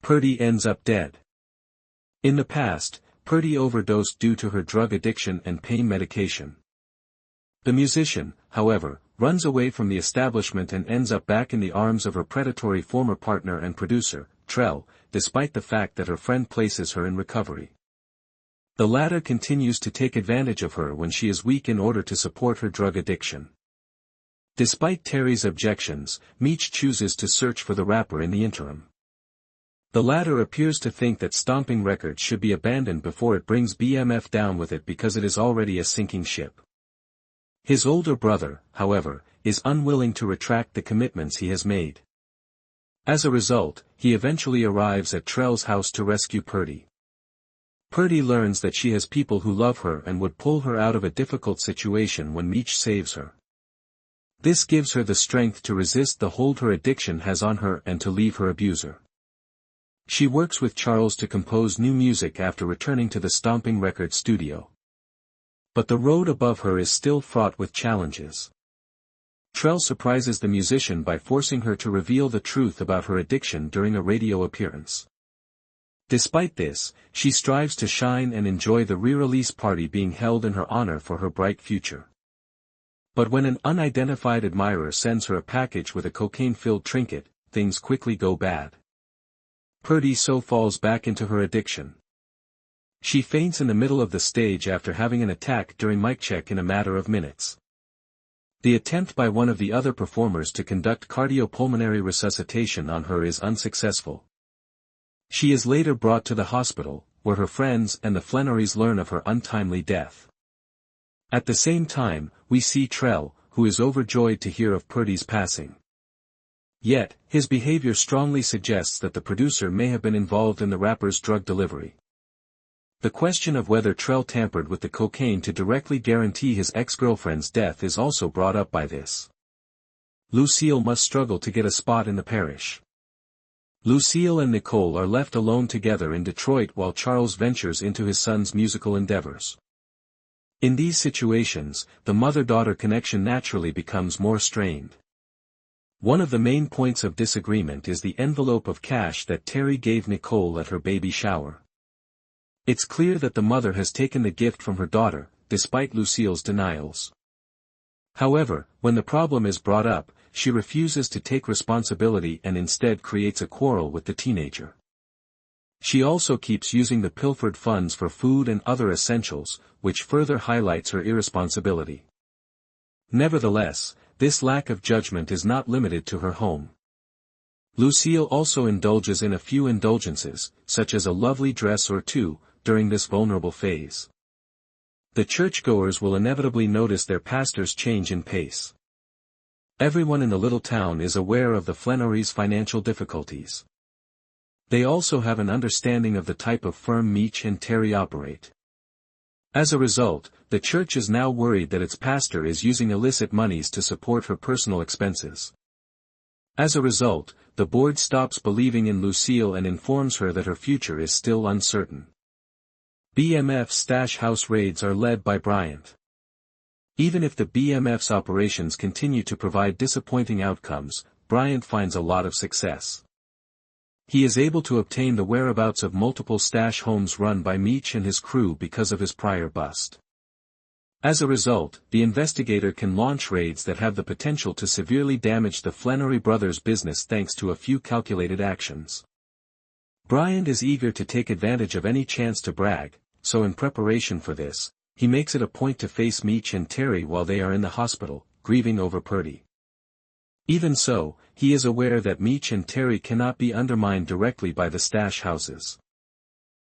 Purdy ends up dead. In the past, Purdy overdosed due to her drug addiction and pain medication. The musician, however, runs away from the establishment and ends up back in the arms of her predatory former partner and producer, Trell, despite the fact that her friend places her in recovery. The latter continues to take advantage of her when she is weak in order to support her drug addiction. Despite Terry's objections, Meech chooses to search for the rapper in the interim. The latter appears to think that Stomping Records should be abandoned before it brings BMF down with it because it is already a sinking ship. His older brother, however, is unwilling to retract the commitments he has made. As a result, he eventually arrives at Trell's house to rescue Purdy. Purdy learns that she has people who love her and would pull her out of a difficult situation when Meech saves her. This gives her the strength to resist the hold her addiction has on her and to leave her abuser. She works with Charles to compose new music after returning to the Stomping Records studio. But the road above her is still fraught with challenges. Trell surprises the musician by forcing her to reveal the truth about her addiction during a radio appearance. Despite this, she strives to shine and enjoy the re-release party being held in her honor for her bright future. But when an unidentified admirer sends her a package with a cocaine-filled trinket, things quickly go bad. Purdy so falls back into her addiction. She faints in the middle of the stage after having an attack during mic check in a matter of minutes. The attempt by one of the other performers to conduct cardiopulmonary resuscitation on her is unsuccessful. She is later brought to the hospital, where her friends and the Flannerys learn of her untimely death. At the same time, we see Trell, who is overjoyed to hear of Purdy's passing. Yet, his behavior strongly suggests that the producer may have been involved in the rapper's drug delivery. The question of whether Trell tampered with the cocaine to directly guarantee his ex-girlfriend's death is also brought up by this. Lucille must struggle to get a spot in the parish. Lucille and Nicole are left alone together in Detroit while Charles ventures into his son's musical endeavors. In these situations, the mother-daughter connection naturally becomes more strained. One of the main points of disagreement is the envelope of cash that Terry gave Nicole at her baby shower. It's clear that the mother has taken the gift from her daughter, despite Lucille's denials. However, when the problem is brought up, she refuses to take responsibility and instead creates a quarrel with the teenager. She also keeps using the pilfered funds for food and other essentials, which further highlights her irresponsibility. Nevertheless, this lack of judgment is not limited to her home. Lucille also indulges in a few indulgences, such as a lovely dress or two, during this vulnerable phase. The churchgoers will inevitably notice their pastor's change in pace. Everyone in the little town is aware of the Flannerys' financial difficulties. They also have an understanding of the type of firm Meech and Terry operate. As a result, the church is now worried that its pastor is using illicit monies to support her personal expenses. As a result, the board stops believing in Lucille and informs her that her future is still uncertain. BMF's stash house raids are led by Bryant. Even if the BMF's operations continue to provide disappointing outcomes, Bryant finds a lot of success. He is able to obtain the whereabouts of multiple stash homes run by Meech and his crew because of his prior bust. As a result, the investigator can launch raids that have the potential to severely damage the Flannery brothers' business thanks to a few calculated actions. Bryant is eager to take advantage of any chance to brag, so in preparation for this, he makes it a point to face Meech and Terry while they are in the hospital, grieving over Purdy. Even so, he is aware that Meech and Terry cannot be undermined directly by the stash houses.